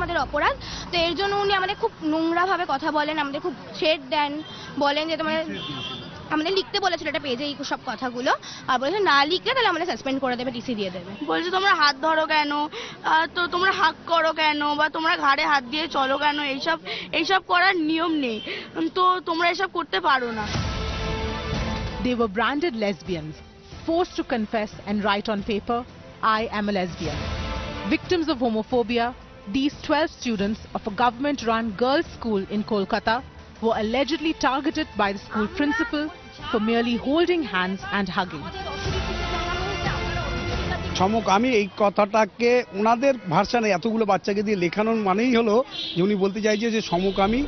আমাদের অপরাধ। তো এর জন্য উনি আমাদের খুব নোংরাভাবে কথা বলেন, আমাদের খুব থ্রেট দেন, বলেন যে তোমার আমাদের লিখতে বলেছিল এটা পেজে এই সব কথাগুলো, আর বলেছে না লিখলে তাহলে আমাদের সাসপেন্ড করে দেবে, টিসি দিয়ে দেবে। বলছে তোমরা হাত ধরো কেন, তো তোমরা হাক করো কেন, বা তোমরা ঘাড়ে হাত দিয়ে চলো কেন, এইসব করার নিয়ম নেই, তো তোমরা এসব করতে পারো না। They were branded lesbians, forced to confess and write on paper, "I am a lesbian." Victims of homophobia, these 12 students of a government-run girls' school in Kolkata were allegedly targeted by the school principal for merely holding hands and hugging. সমকামী এই কথাটাকে ওনাদের ভার্সনে এতগুলো বাচ্চাকে দিয়ে লেখানোর মানেই হলো যে উনি বলতে চাইছে যে সমকামী।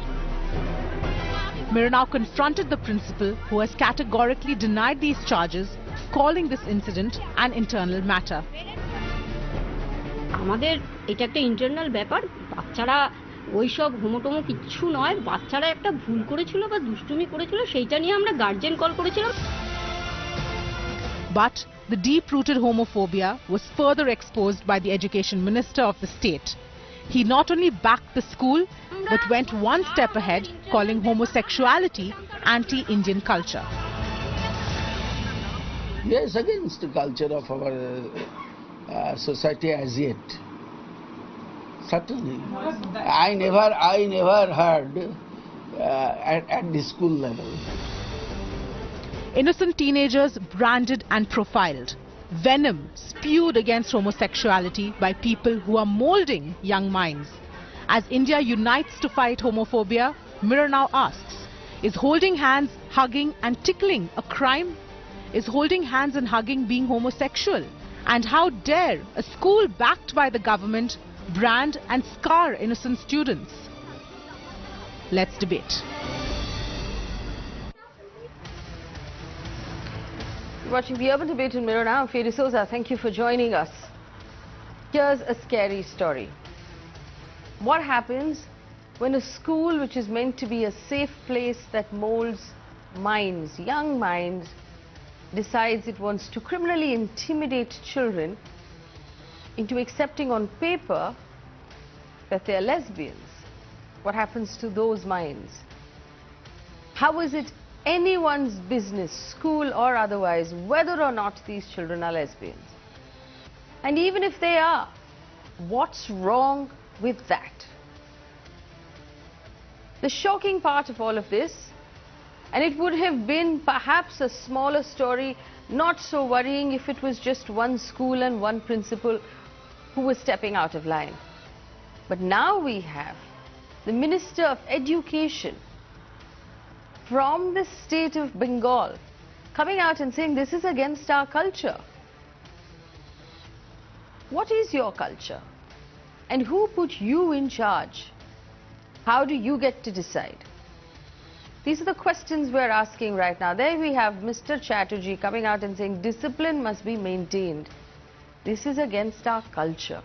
Mira now confronted the principal, who has categorically denied these charges, calling this incident an internal matter. আমাদের এটা একটা ইন্টারনাল ব্যাপার, বাচ্চারা ওইসব হোমোটোমো কিচ্ছু নয়, বাচ্চারা একটা ভুল করেছিল বা দুষ্টুমি করেছিল, সেইটা নিয়ে আমরা গার্জেন কল করেছিলাম। But the deep-rooted homophobia was further exposed by the education minister of the state. He not only backed the school, but went one step ahead, calling homosexuality anti-Indian culture. Yes, against the culture of our society as yet. Certainly. I never heard at the school level. Innocent teenagers branded and profiled. Venom spewed against homosexuality by people who are molding young minds. As India unites to fight homophobia, Mira now asks, is holding hands, hugging and tickling a crime? Is holding hands and hugging being homosexual? And how dare a school backed by the government brand and scar innocent students? Let's debate. Watching the Urban Debate in Mirror now, Faye D'Souza, thank you for joining us. Here's a scary story. What happens when a school which is meant to be a safe place that molds minds, young minds, decides it wants to criminally intimidate children into accepting on paper that they are lesbians? What happens to those minds? How is it anyone's business, school or otherwise, whether or not these children are lesbians? And even if they are, what's wrong with that? The shocking part of all of this, and it would have been perhaps a smaller story, not so worrying if it was just one school and one principal who was stepping out of line. But now we have the Minister of Education from the state of Bengal coming out and saying this is against our culture. What is your culture? And who put you in charge? How do you get to decide? These are the questions we're asking right now. There we have Mr. Chatterjee coming out and saying discipline must be maintained. This is against our culture.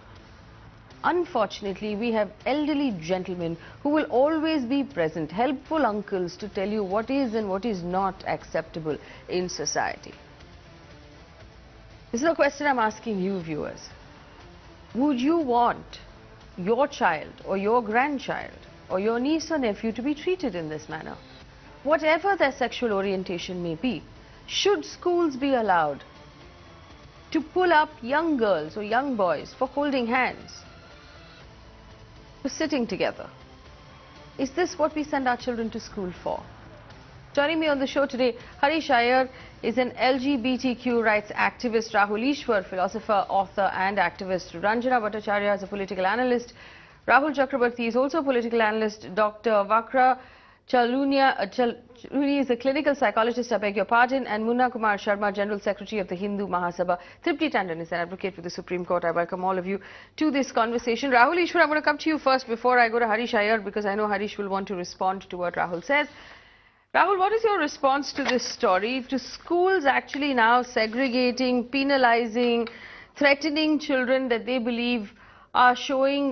Unfortunately, we have elderly gentlemen who will always be present, helpful uncles to tell you what is and what is not acceptable in society. This is a question I'm asking you, viewers. Would you want your child or your grandchild or your niece or nephew to be treated in this manner? Whatever their sexual orientation may be, should schools be allowed to pull up young girls or young boys for holding hands, for sitting together? Is this what we send our children to school for? Joining me on the show today, Harish Iyer is an LGBTQ rights activist, Rahul Ishwar, philosopher, author and activist, Ranjana Bhattacharya is a political analyst, Rahul Chakrabarti is also a political analyst, Dr. Vakra Chaluni is a clinical psychologist, I beg your pardon, and Munna Kumar Sharma, General Secretary of the Hindu Mahasabha. Tripti Tandon is an advocate with the Supreme Court. I welcome all of you to this conversation. Rahul Ishwar, I'm going to come to you first before I go to Harish Iyer, because I know Harish will want to respond to what Rahul says. Rahul, what is your response to this story? To schools actually now segregating, penalizing, threatening children that they believe are showing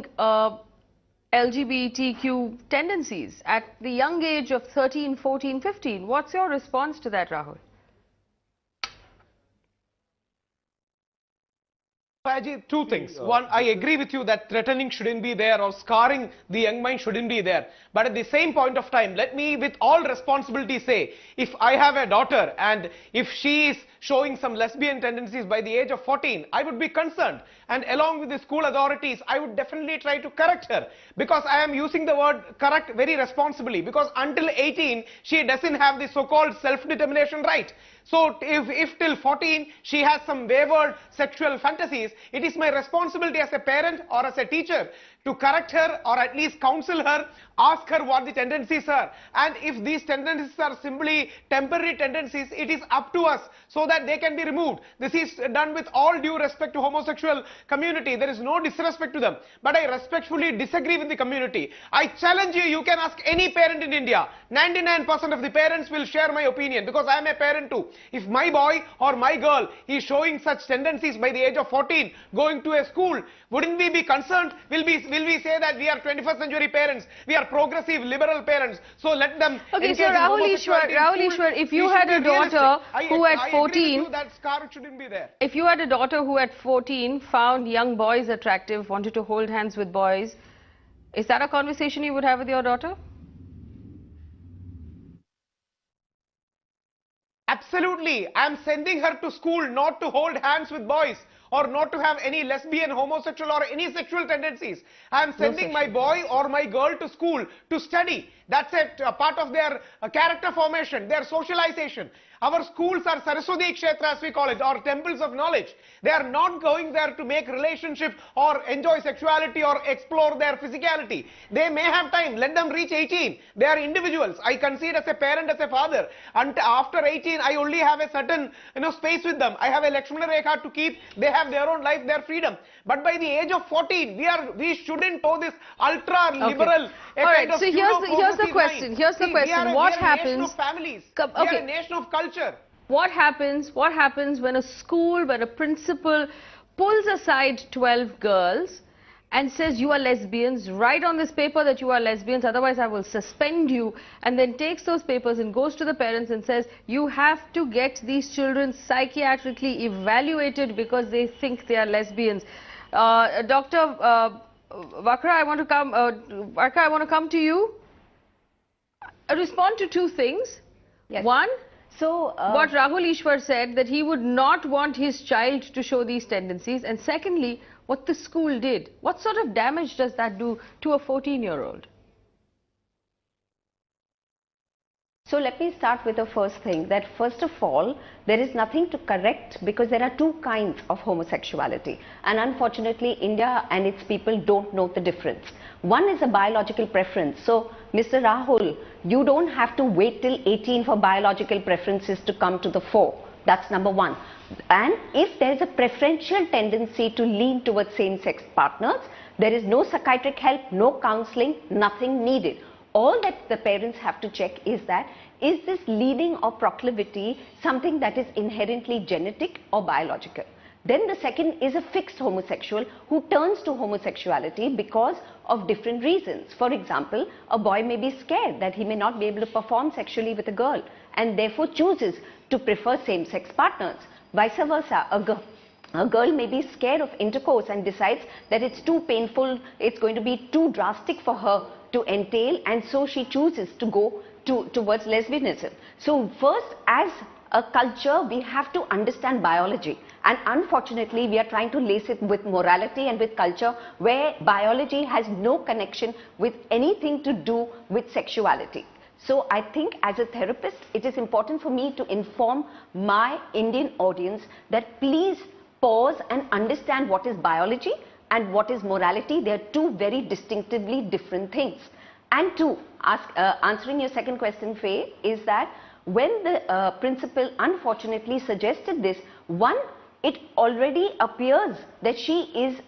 LGBTQ tendencies at the young age of 13, 14, 15. What's your response to that, Rahul? Faji, two things. One, I agree with you that threatening shouldn't be there or scarring the young mind shouldn't be there. But at the same point of time, let me with all responsibility say, if I have a daughter and if she is showing some lesbian tendencies by the age of 14, I would be concerned. And along with the school authorities, I would definitely try to correct her. Because I am using the word correct very responsibly. Because until 18, she doesn't have the so-called self-determination right. So if till 14 she has some wayward sexual fantasies, it is my responsibility as a parent or as a teacher to correct her or at least counsel her, ask her what the tendencies are. And if these tendencies are simply temporary tendencies, it is up to us so that they can be removed. This is done with all due respect to homosexual community. There is no disrespect to them. But I respectfully disagree with the community. I challenge you, you can ask any parent in India. 99% of the parents will share my opinion because I am a parent too. If my boy or my girl is showing such tendencies by the age of 14, going to a school, wouldn't we be concerned? Will we say that we are 21st century parents, we are progressive liberal parents, so let them Okay, so engage in Rahul homosexuality in school? Ishwar, if We you should had be a daughter realistic. who at I agree with 14, you that scar shouldn't be there. if you had a daughter who at 14 found young boys attractive, wanted to hold hands with boys, is that a conversation you would have with your daughter? Absolutely. I am sending her to school not to hold hands with boys or not to have any lesbian, homosexual or any sexual tendencies. I am sending my boy or my girl to school to study. That's a part of their character formation, their socialization. Our schools are Saraswati Kshetra, as we call it, or temples of knowledge. They are not going there to make relationship or enjoy sexuality or explore their physicality. They may have time. Let them reach 18. They are individuals. I concede as a parent, as a father. And after 18, I only have a certain space with them. I have a Lakshmana Rekha to keep. They have their own life, their freedom. But by the age of 14, we shouldn't toe this ultra-liberal All right, so here's the question. Here's the question. What happens? We are a nation of families. We are a nation of culture. What happens when a school, when a principal pulls aside 12 girls and says you are lesbians, write on this paper that you are lesbians, otherwise I will suspend you, and then takes those papers and goes to the parents and says you have to get these children psychiatrically evaluated because they think they are lesbians. Dr. Vakra, I want to come to you. Respond to two things. Yes. One, so what Rahul Ishwar said, that he would not want his child to show these tendencies, and secondly, what the school did. What sort of damage does that do to a 14-year-old? So let me start with the first thing, that first of all, there is nothing to correct because there are two kinds of homosexuality, and unfortunately India and its people don't know the difference. One is a biological preference. So Mr. Rahul, you don't have to wait till 18 for biological preferences to come to the fore. That's number one. And if there is a preferential tendency to lean towards same-sex partners, there is no psychiatric help, no counseling, nothing needed. All that the parents have to check is that, is this leaning or proclivity something that is inherently genetic or biological? Then the second is a fixed homosexual who turns to homosexuality because of different reasons. For example, a boy may be scared that he may not be able to perform sexually with a girl and therefore chooses to prefer same-sex partners. Vice versa, a girl may be scared of intercourse and decides that it's too painful, it's going to be too drastic for her to entail, and so she chooses to go towards lesbianism. So first, as a culture, we have to understand biology, and unfortunately we are trying to lace it with morality and with culture, where biology has no connection with anything to do with sexuality. So I think as a therapist, it is important for me to inform my Indian audience that please pause and understand what is biology and what is morality. They are two very distinctively different things. And two, answering your second question, Faye, is that when the principal unfortunately suggested this, one, it already appears that she is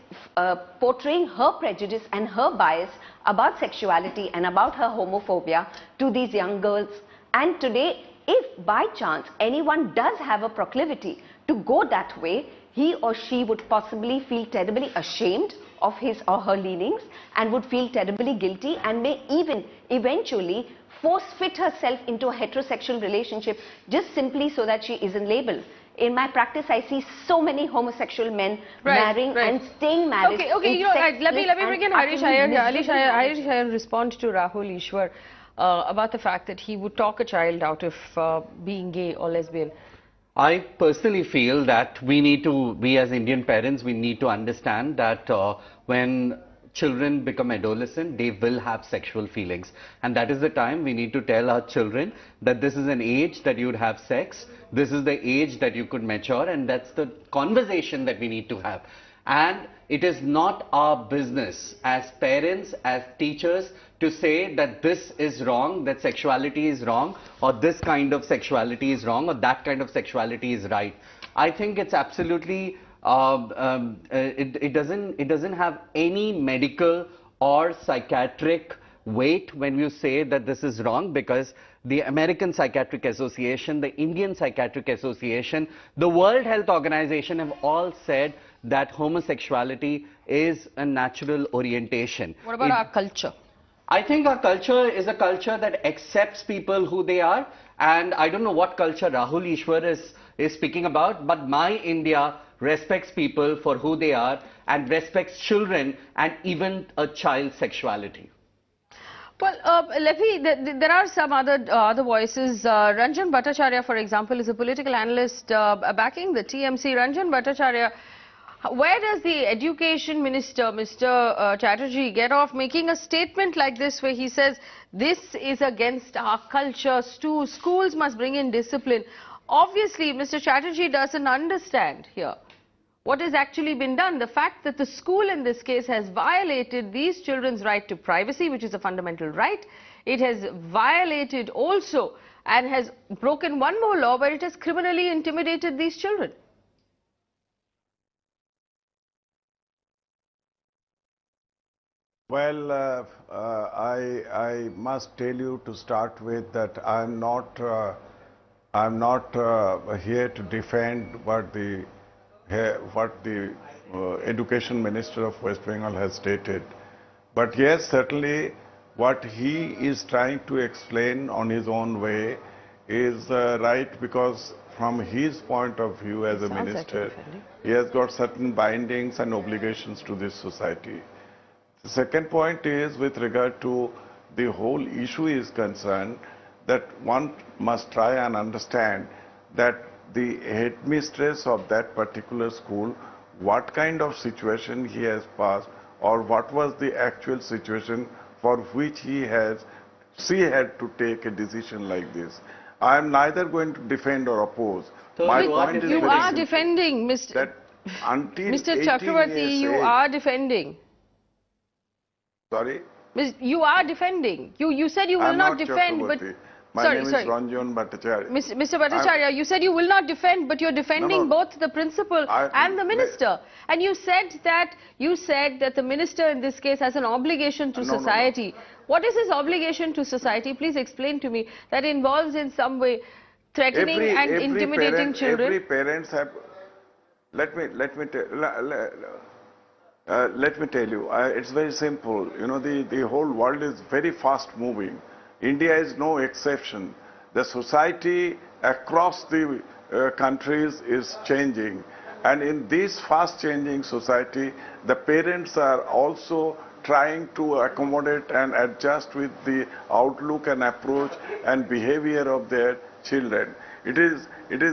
portraying her prejudice and her bias about sexuality and about her homophobia to these young girls. And today, if by chance anyone does have a proclivity to go that way, he or she would possibly feel terribly ashamed of his or her leanings and would feel terribly guilty and may even eventually force fit herself into a heterosexual relationship just simply so that she isn't labeled. In my practice, I see so many homosexual men marrying and staying married. Okay, let me bring in Harish Iyer here. Harish Iyer respond to Rahul Ishwar about the fact that he would talk a child out of being gay or lesbian. I personally feel that we as Indian parents, we need to understand that when children become adolescent, they will have sexual feelings. And that is the time we need to tell our children that this is an age that you would have sex, this is the age that you could mature, and that's the conversation that we need to have. And it is not our business as parents, as teachers, to say that this is wrong, that sexuality is wrong, or this kind of sexuality is wrong, or that kind of sexuality is right. I think it's absolutely, it doesn't have any medical or psychiatric weight when you say that this is wrong, because the American Psychiatric Association, the Indian Psychiatric Association, the World Health Organization have all said that homosexuality is a natural orientation. What about our culture? I think our culture is a culture that accepts people who they are, and I don't know what culture Rahul Ishwar is speaking about, but my India respects people for who they are and respects children and even a child's sexuality. Well, there are some other voices. Ranjan Bhattacharya, for example, is a political analyst backing the TMC. Ranjan Bhattacharya, where does the Education Minister, Mr. Chatterjee, get off making a statement like this, where he says this is against our culture, schools must bring in discipline? Obviously, Mr. Chatterjee doesn't understand here what has actually been done. The fact that the school in this case has violated these children's right to privacy, which is a fundamental right. It has violated also and has broken one more law where it has criminally intimidated these children. Well, I must tell you to start with that I'm not here to defend what the Education Minister of West Bengal has stated. But yes, certainly what he is trying to explain on his own way is right, because from his point of view as a minister, he has got certain bindings and obligations to this society. The second point is with regard to the whole issue is concerned, that one must try and understand that the headmistress of that particular school, what kind of situation he has passed, or what was the actual situation for which she had to take a decision like this. I am neither going to defend or oppose. So my point is you are defending, Mr. Chakravarti, you are defending. Sorry? You are defending. You said you will not defend, but... My name is Ranjan Bhattacharya. Mr. Bhattacharya, you said you will not defend, but you're defending both the principal and the minister. And you said that the minister in this case has an obligation to society. What is his obligation to society? Please explain to me. That involves in some way threatening and intimidating children. Every parents have. Let me tell you. It's very simple. You know, the whole world is very fast moving. India is no exception. The society across the countries is changing, and in this fast changing society, the parents are also trying to accommodate and adjust with the outlook and approach and behavior of their children. It is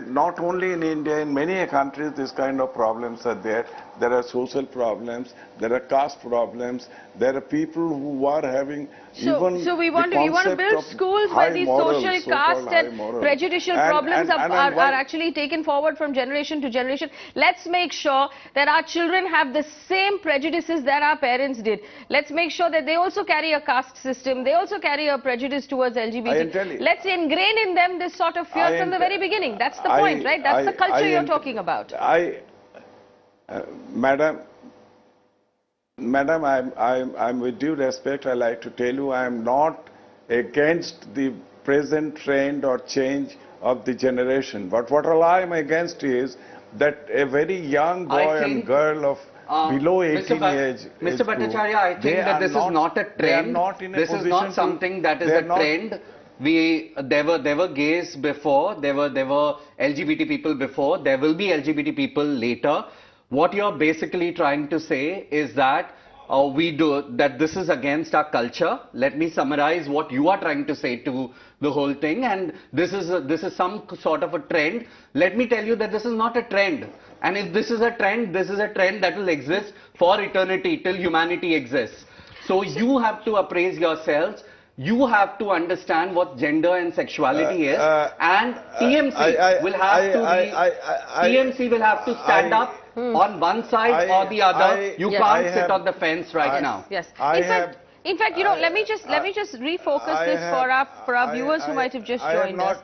not only in India, in many countries these kind of problems are there. There are social problems, there are caste problems, there are people who are having So we want to build schools where these social, caste and prejudicial problems are actually taken forward from generation to generation. Let's make sure that our children have the same prejudices that our parents did. Let's make sure that they also carry a caste system, they also carry a prejudice towards LGBT. Let's ingrain in them this sort of fear from the very beginning. That's the point, right? That's the culture you're talking about. Madam, I'm with due respect, I like to tell you, I am not against the present trend or change of the generation. But what I am against is that a very young boy and girl of below 18 age. Mr. Bhattacharya, I think that this is not a trend. This is not something that is a trend. There were gays before, there were LGBT people before, there will be LGBT people later. What you're basically trying to say is that that this is against our culture. Let me summarize what you are trying to say to the whole thing, and this is some sort of a trend. Let me tell you that this is not a trend, and if this is a trend that will exist for eternity till humanity exists. So you have to appraise yourselves. You have to understand what gender and sexuality is, and TMC will have to stand up on one side or the other. You can't sit on the fence right now. Yes. In fact, you know, let me just refocus this for our viewers who might have just joined us.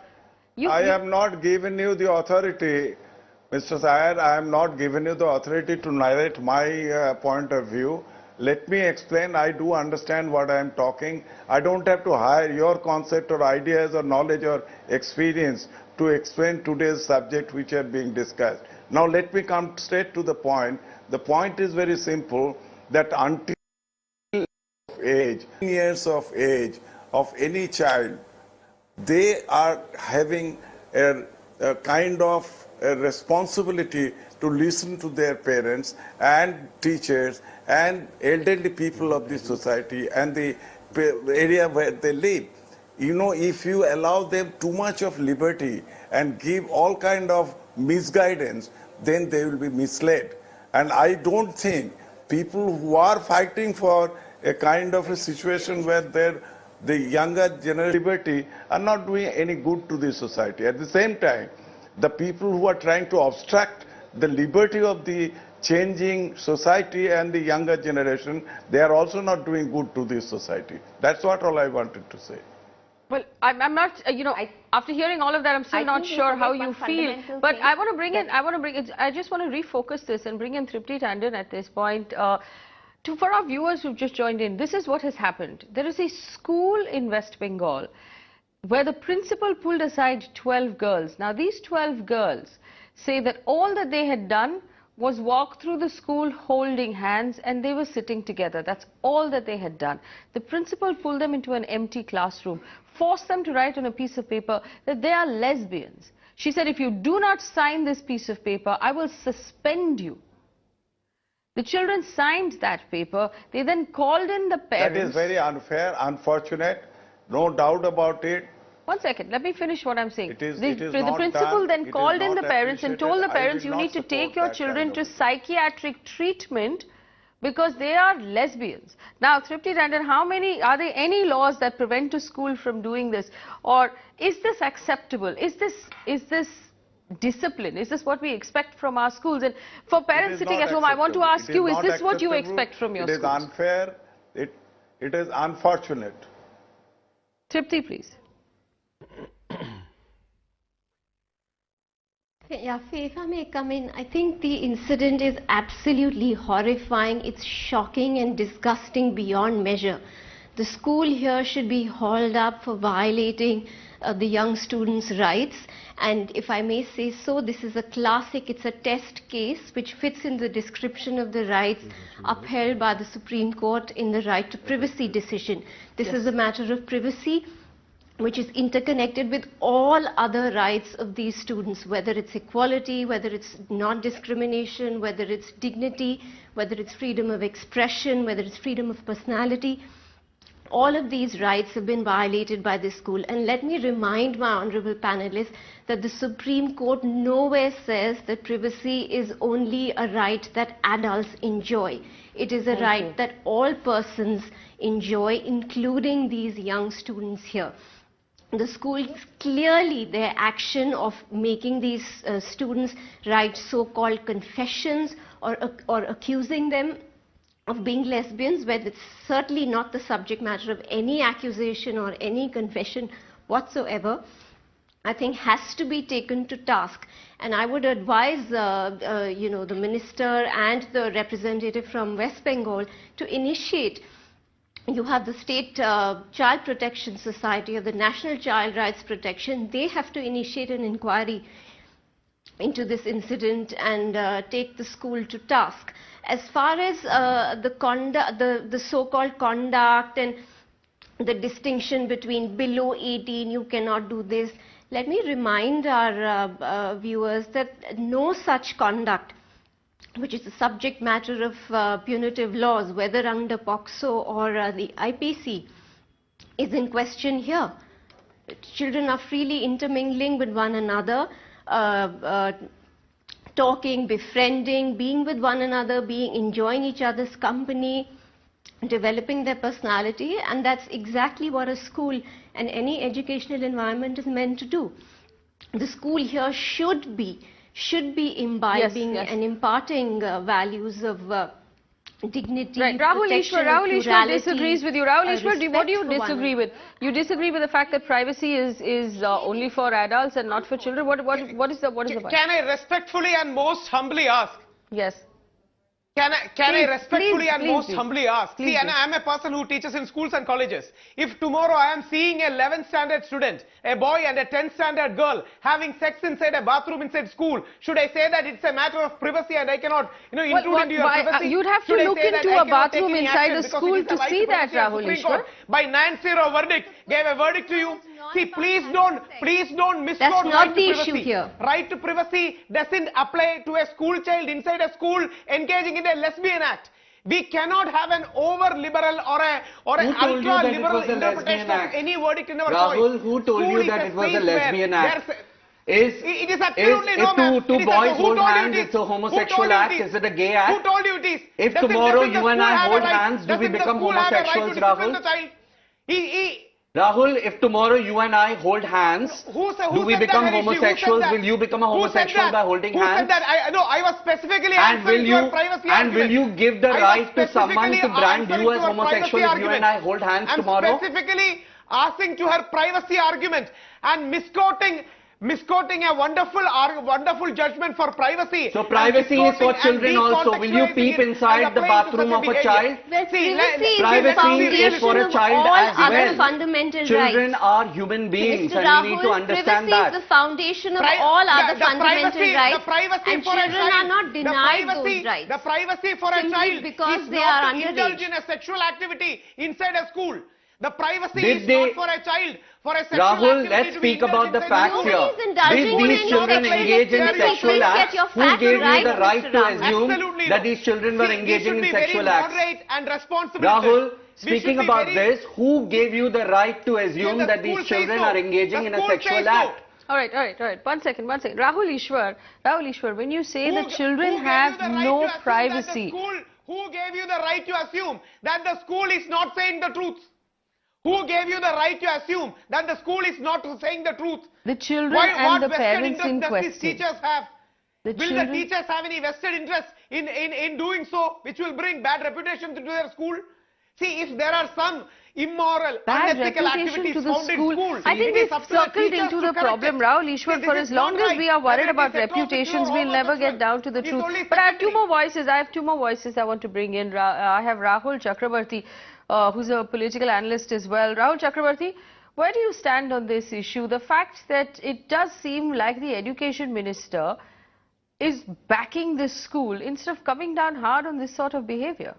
I have not given you the authority, Mr. Syed. I am not giving you the authority to narrate my point of view. Let me explain. I do understand what I am talking. I don't have to hire your concept or ideas or knowledge or experience to explain today's subject which are being discussed. Now let me come straight to the point. The point is very simple, that until age, 10 years of age of any child, they are having a kind of a responsibility to listen to their parents and teachers and elderly people of the society and the area where they live. You know, if you allow them too much of liberty and give all kind of misguidance, then they will be misled. And I don't think people who are fighting for a kind of a situation where the younger generation liberty are not doing any good to the society. At the same time, the people who are trying to obstruct the liberty of the changing society and the younger generation, they are also not doing good to this society. That's what all I wanted to say. Well, I'm not, you know, after hearing all of that, I'm still not sure how you feel. But I want to bring in, I just want to refocus this and bring in Tripti Tandon at this point. For our viewers who've just joined in, this is what has happened. There is a school in West Bengal where the principal pulled aside 12 girls. Now, these 12 girls say that all that they had done was walk through the school holding hands, and they were sitting together. That's all that they had done. The principal pulled them into an empty classroom, forced them to write on a piece of paper that they are lesbians. She said, if you do not sign this piece of paper, I will suspend you. The children signed that paper. They then called in the parents. That is very unfair, unfortunate, no doubt about it. One second, let me finish what I'm saying. The principal then called in the parents and told the parents, you need to take your children to psychiatric treatment because they are lesbians. Now, Tripti Tandon, are there any laws that prevent a school from doing this? Or is this acceptable? Is this discipline? Is this what we expect from our schools? And for parents sitting at home, I want to ask you, is this what you expect from your schools? It is unfair. It is unfortunate. Tripti, please. Yeah, Faye, if I may come in, I think the incident is absolutely horrifying. It's shocking and disgusting beyond measure. The school here should be hauled up for violating the young students' rights. And if I may say so, this is a classic, it's a test case which fits in the description of the rights upheld by the Supreme Court in the right to privacy decision. This is a matter of privacy which is interconnected with all other rights of these students, whether it's equality, whether it's non-discrimination, whether it's dignity, whether it's freedom of expression, whether it's freedom of personality. All of these rights have been violated by this school. And let me remind my honorable panelists that the Supreme Court nowhere says that privacy is only a right that adults enjoy. It is a right that all persons enjoy, including these young students here. The schools clearly, their action of making these students write so-called confessions or accusing them of being lesbians, where it's certainly not the subject matter of any accusation or any confession whatsoever, I think has to be taken to task. And I would advise the minister and the representative from West Bengal to initiate. You have the State Child Protection Society of the National Child Rights Protection. They have to initiate an inquiry into this incident and take the school to task. As far as the so-called conduct and the distinction between below 18, you cannot do this. Let me remind our viewers that no such conduct, which is the subject matter of punitive laws, whether under POCSO or the IPC, is in question here. Children are freely intermingling with one another, talking, befriending, being with one another, enjoying each other's company, developing their personality, and that's exactly what a school and any educational environment is meant to do. The school here should be imbibing and imparting values of dignity, Right. Rahul protection Ishwar, of Rahul Ishwar plurality, disagrees with you. Rahul Ishwar, what do you respect for one disagree with? You disagree with the fact that privacy is only for adults and not for children. What is the point? Can I respectfully and most humbly ask? Yes. Can I respectfully please, and most please. humbly ask? Please See, and I'm a person who teaches in schools and colleges. If tomorrow I am seeing a 11th standard student, a boy and a 10th standard girl having sex inside a bathroom inside school, should I say that it's a matter of privacy and I cannot, intrude into your privacy? You'd have to Should I look say that into I a cannot take bathroom any inside action a because school it is to the right see that, privacy and Rahul Supreme Ishwar. Court by 9-0 verdict gave a verdict to you. See, please don't misquote That's not right to the privacy. issue here. Right to privacy doesn't apply to a school child inside a school engaging in a lesbian act. We cannot have an over-liberal or an ultra-liberal interpretation of any verdict in our choice. Rahul, who told you that it was a lesbian act? It is absolutely no, ma'am. If two boys hold hands, it's a homosexual act? Is it a gay act? Who told you it is? If tomorrow you and I hold hands, do we become homosexuals, Rahul? Rahul, if tomorrow you and I hold hands, do we become homosexuals? Will you become a homosexual by holding hands? Who said that? I was specifically And will answering your privacy and will you give the right to someone to brand specifically you as answering your homosexual if privacy you and I hold hands tomorrow? I'm specifically asking to her privacy argument and misquoting a wonderful judgment for privacy. So privacy is for children also. Will you peep inside the bathroom of a child? Privacy is for a child as well. Fundamental Children rights. are human beings Mr. and you need to Rahul, understand privacy that. is the foundation of all other fundamental rights, the privacy and for a children child, are not denied those rights. The privacy for a Simply child because is they not are to underage. indulge in a sexual activity inside a school. The privacy Did is they- not for a child, for a sexual Rahul, activity let's to be speak about the indulged facts inside here. a Nobody's indulging Did in these any children sexual engage in activity. sexual Please get acts? your Who facts gave you right, the Mr. right to Rahul. assume Absolutely that no. these children were See, engaging in we should be sexual very acts? moderate and responsible. Rahul, We speaking should be about very- this, who gave you the right to assume The that these school says children so. are engaging The in a school sexual says so. act? All right. One second. Rahul Ishwar, when you say that children Who have gave you the right no to assume privacy, who gave you the right to assume that the school is not saying the truth? Who gave you the right to assume that the school is not saying the truth? the children What and the vested parents interest in does these question. teachers have? The Will the children, teachers have any vested interest in doing so, which will bring bad reputation to their school? See, if there are some immoral, bad unethical reputation activities to the found school. in school, I think it is we've up to the circled teachers into to the correct problem, it. Rahul Ishwar. See, For this as is long not as right. we are worried Whether it about is atrocious reputations, or we'll never get homosexual. down to the It's truth. only But I have two secondary. more voices. I have two more voices I want to bring in. I have Rahul Chakrabarti, who's a political analyst as well. Rahul Chakrabarti, where do you stand on this issue? The fact that it does seem like the education minister is backing this school instead of coming down hard on this sort of behavior.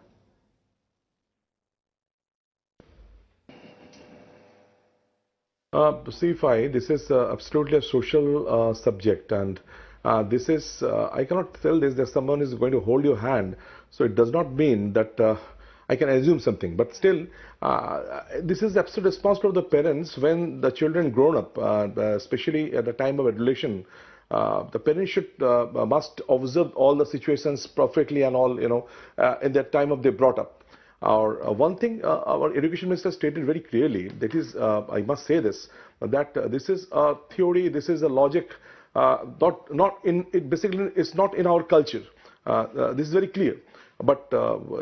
See, Faye, this is absolutely a social subject, and this is, I cannot tell this that someone is going to hold your hand, so it does not mean that I can assume something, but still, this is absolute responsibility of the parents when the children grown up, especially at the time of adolescence. The parents must observe all the situations perfectly and all, in that time of they brought up. One thing our education minister stated very clearly, that is, I must say this, that this is a theory, this is a logic, it basically is not in our culture. This is very clear. But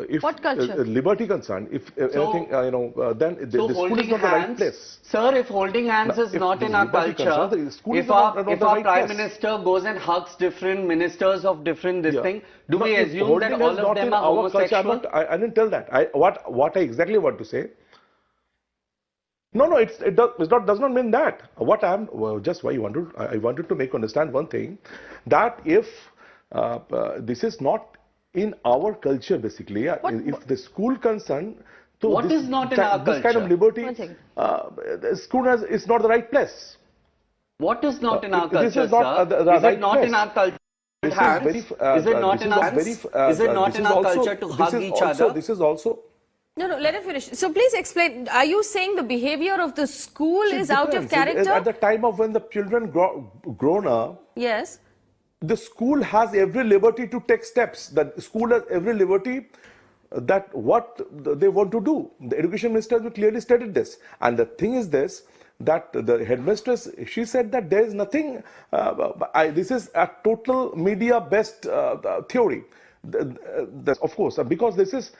if What culture? liberty concerned, if anything, then the school is not the right place. Sir, if holding hands is If not in the our liberty culture, concerned, the school is if not our the right Prime place. Minister goes and hugs different ministers of different this thing, do we If assume holding that hands all of not them in are our culture, homosexual? I didn't tell that. What I exactly want to say. No, it does not mean that. What I wanted to make understand one thing, that if this is not in our culture, basically, if the school concerned, So What is not in our this kind of culture? liberty, One second. school is not the right place. What is not in our This culture, is not, sir? the Is right it not place. in our culture? This is Hands? very, Is it not this in is our not very, Is it not this in is our also- culture to this hug is each also- other? This is also. No, no, let it finish. So please explain, are you saying the behavior of the school See, is it out of depends. character? At the time of when the children grown up, Yes. the school has every liberty to take steps. The school has every liberty that what they want to do. The education minister has clearly stated this. And the thing is this, that the headmistress, she said that there is nothing, this is a total media-based theory. Of course, because this is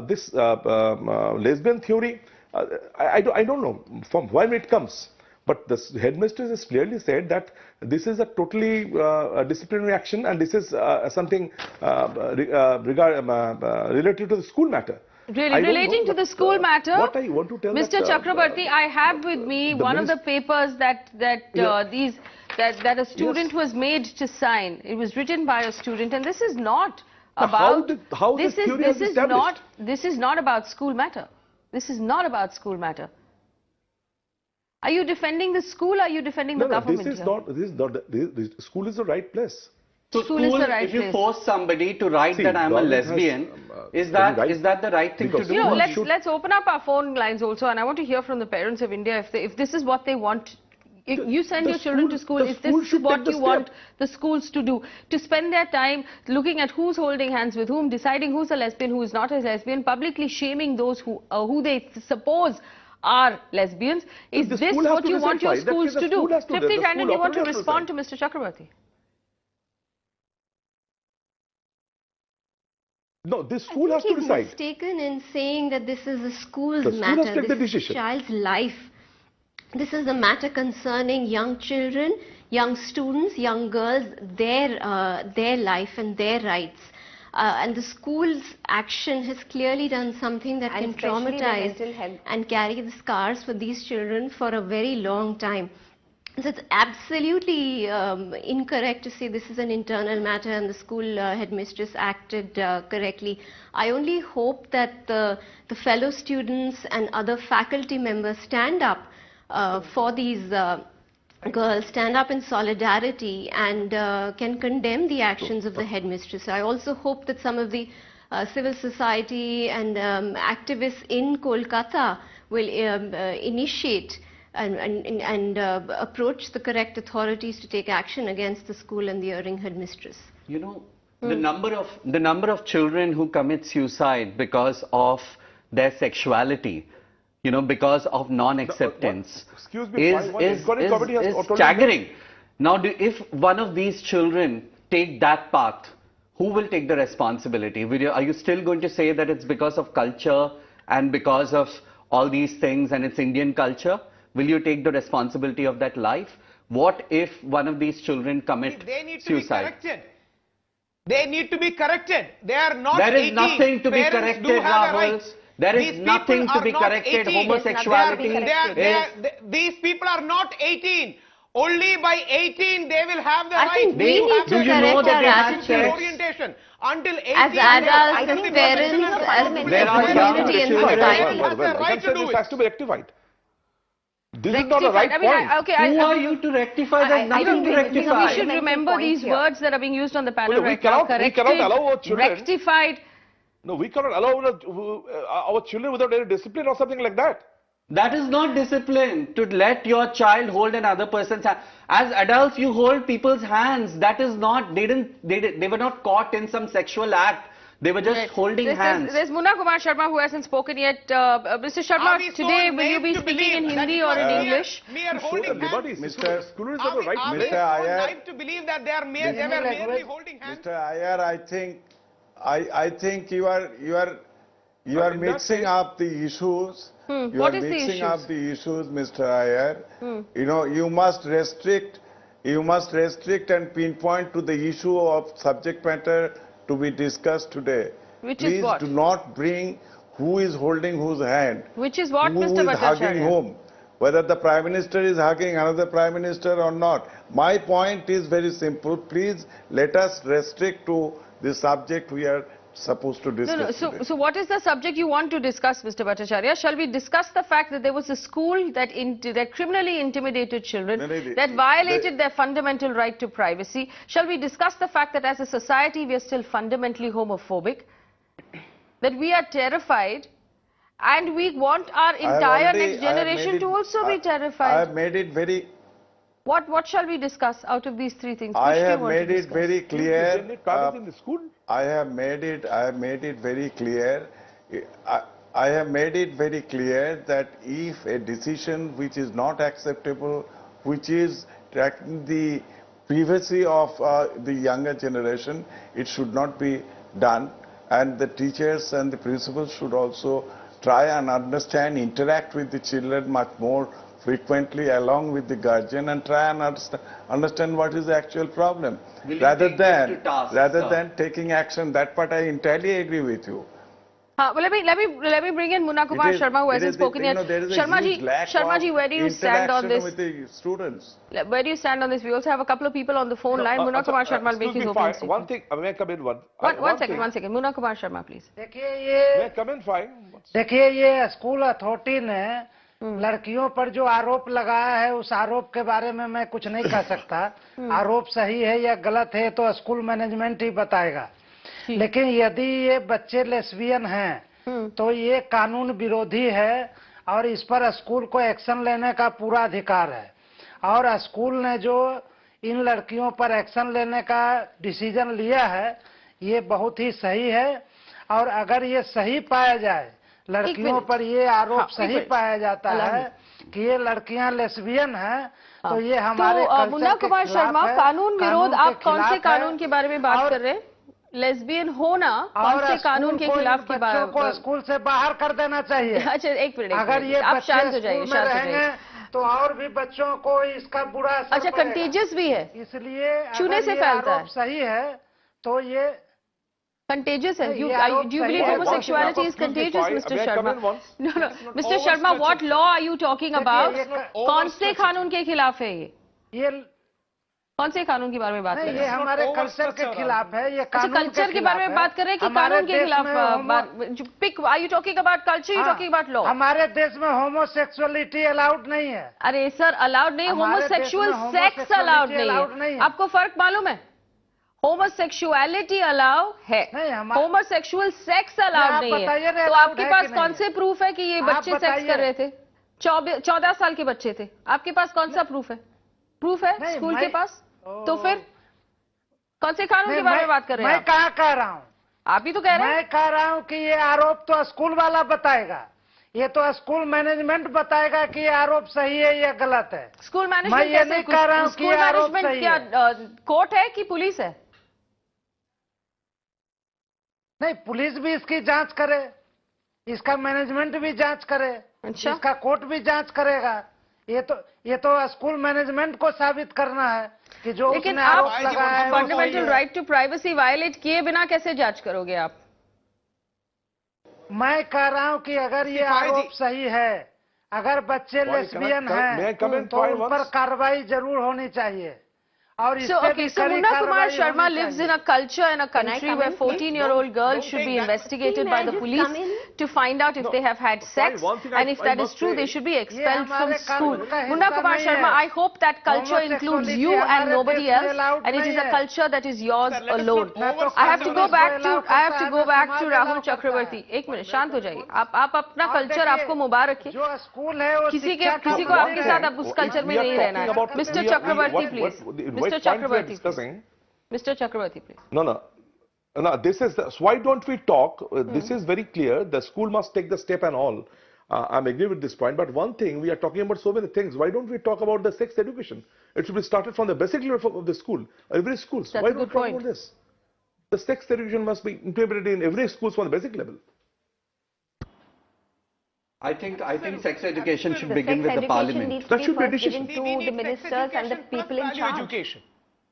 this lesbian theory, I don't know from when it comes. But the headmistress has clearly said that this is a totally disciplinary action, and this is something related to the school matter. Really, I don't relating know, to the but, school matter, what I want to tell Mr. that, Chakrabarti, I have with me one of the papers that a student was made to sign. It was written by a student, and this is not about. How this theory is established? This is not about school matter. This is not about school matter. Are you defending the school or are you defending the government? This is not. The school is the right place. So School is the right if you place. force somebody to write that I'm a lesbian, is that the right thing to do? You know, let's open up our phone lines also, and I want to hear from the parents of India if this is what they want. If you send your children to school, if this is what you want the schools to do, to spend their time looking at who's holding hands with whom, deciding who's a lesbian, who is not a lesbian, publicly shaming those who they suppose are lesbians, is this what you want your schools to do? Tripti Tandon, you want to respond to Mr. Chakrabarti? No, the school has to decide. He's mistaken in saying that this is the school's The school matter. has to take the This is decision. a child's life. This is a matter concerning young children, young students, young girls, their life and their rights. And the school's action has clearly done something that can traumatize and carry the scars for these children for a very long time. So it's absolutely incorrect to say this is an internal matter and the school headmistress acted correctly. I only hope that the fellow students and other faculty members stand up for these girls, stand up in solidarity and can condemn the actions of the headmistress. I also hope that some of the civil society and activists in Kolkata will initiate and approach the correct authorities to take action against the school and the erring headmistress. You know, the number of children who commit suicide because of their sexuality, you know, because of non-acceptance, is staggering. Now, if one of these children take that path, who will take the responsibility? Are you still going to say that it's because of culture and because of all these things and it's Indian culture? Will you take the responsibility of that life? What if one of these children commit They need to suicide? be corrected. They need to be corrected. They are not There is 18. nothing to be Parents corrected, do have a Rahul. right. There is These nothing people to are be not corrected. 18. Homosexuality These people are not 18. Only by 18 they will have the I right. think we need to correct our attitudes. Orientation. Until 18, As adults, as parents, as a community and society. I can say this has to be rectified. This is not the right point. Who are you to rectify? There's nothing to rectify. We should remember these words that are being used on the panel we right now. cannot allow our children. Rectified. No, we cannot allow our children without any discipline or something like that. That is not discipline, to let your child hold another person's hand. As adults, you hold people's hands. That is not, they were not caught in some sexual act. They were just holding hands. There's Munna Kumar Sharma who hasn't spoken yet. Mr. Sharma, today will you be speaking in Hindi or in English? Mere holding hands. Mr. School is not the right Are place. we like to believe that they are merely holding hands? Mr. Iyer, I think you are mixing up the issues. You What are is the mixing issues? up the issues, Mr. Iyer. You know, you must restrict and pinpoint to the issue of subject matter to be discussed today. Which is Please what? do not bring who is holding whose hand. Which is what, Who Mr. is hugging Bhattacharya? whom. Whether the Prime Minister is hugging another Prime Minister or not. My point is very simple. Please let us restrict to the subject we are supposed to discuss today. So what is the subject you want to discuss, Mr. Bhattacharya? Shall we discuss the fact that there was a school that criminally intimidated children, that violated their fundamental right to privacy? Shall we discuss the fact that as a society we are still fundamentally homophobic, that we are terrified, and we want our entire next generation to also be terrified? I have made it very... What shall we discuss out of these three things? I have made it very clear. in the school? I have made it very clear. I have made it very clear that if a decision which is not acceptable, which is tracking the privacy of the younger generation, it should not be done. And the teachers and the principals should also try and understand, interact with the children much more frequently along with the guardian, and try and understand what is the actual problem, rather than taking action. That part I entirely agree with you. Well, let me bring in Munna Kumar Sharma, who hasn't spoken yet. Sharma ji, where do you stand on this? With the students. Where do you stand on this? We also have a couple of people on the phone line. Munna Kumar Sharma will make his opening statement. One thing, may I come in? One second. Munna Kumar Sharma, please. May I come in? Fine. देखिए, ये school authority ने लड़कियों पर जो आरोप लगाया है, उस आरोप के बारे में मैं कुछ नहीं कह सकता। आरोप सही है या गलत है तो स्कूल मैनेजमेंट ही बताएगा। लेकिन यदि ये बच्चे लेस्बियन हैं तो ये कानून विरोधी है और इस पर स्कूल को एक्शन लेने का पूरा अधिकार है। और स्कूल ने जो इन लड़कियों पर एक्शन लेने का डिसीजन लिया है, ये बहुत ही सही है। और अगर ये सही पाया जाए, लड़कियों पर ये आरोप सही पाया जाता है कि ये लड़कियां लेस्बियन हैं, तो ये हमारे कल्चर मुन्ना के कुमार खिलाफ शर्मा, है। कानून विरोध, आप कौन से कानून के बारे में बात और कर रहे हैं? लेस्बियन होना कौन से कानून के खिलाफ की बात? बच्चों को स्कूल से बाहर कर देना चाहिए। अच्छा, एक मिनट, अगर ये आप बच्चे शांत हो जाइए, स्कूल में रहेंगे तो और भी बच्चों को इसका बुरा असर अच्छा, कंटेजियस भी है, इसलिए छूने से फैलता है। सही है तो ये contagious है. Do you believe homosexuality is contagious, Mr. Sharma? No, Mr. Sharma, what law are you talking about? कौन से कानून के खिलाफ है ये? कौन से कानून के बारे में बात कर रहे हैं? ये हमारे कल्चर के खिलाफ है। ये अच्छा, कल्चर के बारे में बात कर रहे हैं कि कानून के खिलाफ? Pick, are you talking about culture? You talking about law? हमारे देश में होमोसेक्सुअलिटी अलाउड नहीं है। अरे सर, अलाउड नहीं, होमोसेक्सुअल सेक्स अलाउड नहीं है। आपको फर्क मालूम है? होमोसेक्सुअलिटी अलाउ है, होमोसेक्सुअल सेक्स अलाउड नहीं है। तो आपके पास कौन से प्रूफ है कि ये बच्चे सेक्स कर रहे थे? 14 साल के बच्चे थे, आपके पास कौन सा प्रूफ है? प्रूफ है स्कूल के पास? तो फिर कौन से कानून के बारे में बात कर रहे हैं? मैं कहाँ कह रहा हूँ, आप ही तो कह रहे हैं। मैं कह रहा हूँ कि ये आरोप तो स्कूल वाला बताएगा, ये तो स्कूल मैनेजमेंट बताएगा कि ये आरोप सही है या गलत है। स्कूल मैनेजमेंट मैं ये नहीं कह रहा हूँ कि ये आरोप सही है। क्या कोर्ट है कि पुलिस है? नहीं, पुलिस भी इसकी जांच करे, इसका मैनेजमेंट भी जांच करे, अच्छा, इसका कोर्ट भी जांच करेगा। ये तो स्कूल मैनेजमेंट को साबित करना है कि जो उसने आरोप लगाया है। Fundamental right to privacy violate किए बिना कैसे जांच करोगे आप? मैं कह रहा हूं कि अगर ये आरोप सही है, अगर बच्चे लेस्बियन हैं तो उन पर कार्रवाई जरूर होनी चाहिए। So Munna Kumar Sharma lives in a culture and a country where 14-year-old girls should be investigated by the police to find out if they have had sex, and if that is true, they should be expelled from school. Munna Kumar Sharma, I hope that culture includes you and nobody else, and it is a culture that is yours alone. I have to go back to Rahul Chakrabarti. एक minute, शांत हो जाइए। आप अपना culture, आपको मुबारक है। किसी को आपके साथ आप उस कल्चर में नहीं रहना है। Mister Chakravarti please. Mr. Chakrabarti, please. No. This is so why don't we talk? This is very clear. The school must take the step and all. I'm agree with this point. But one thing, we are talking about so many things. Why don't we talk about the sex education? It should be started from the basic level of the school. Every school. Why don't we talk about this? The sex education must be implemented in every school from the basic level. I think sex education should begin with the parliament. That should be given to the ministers and the people in charge. Education.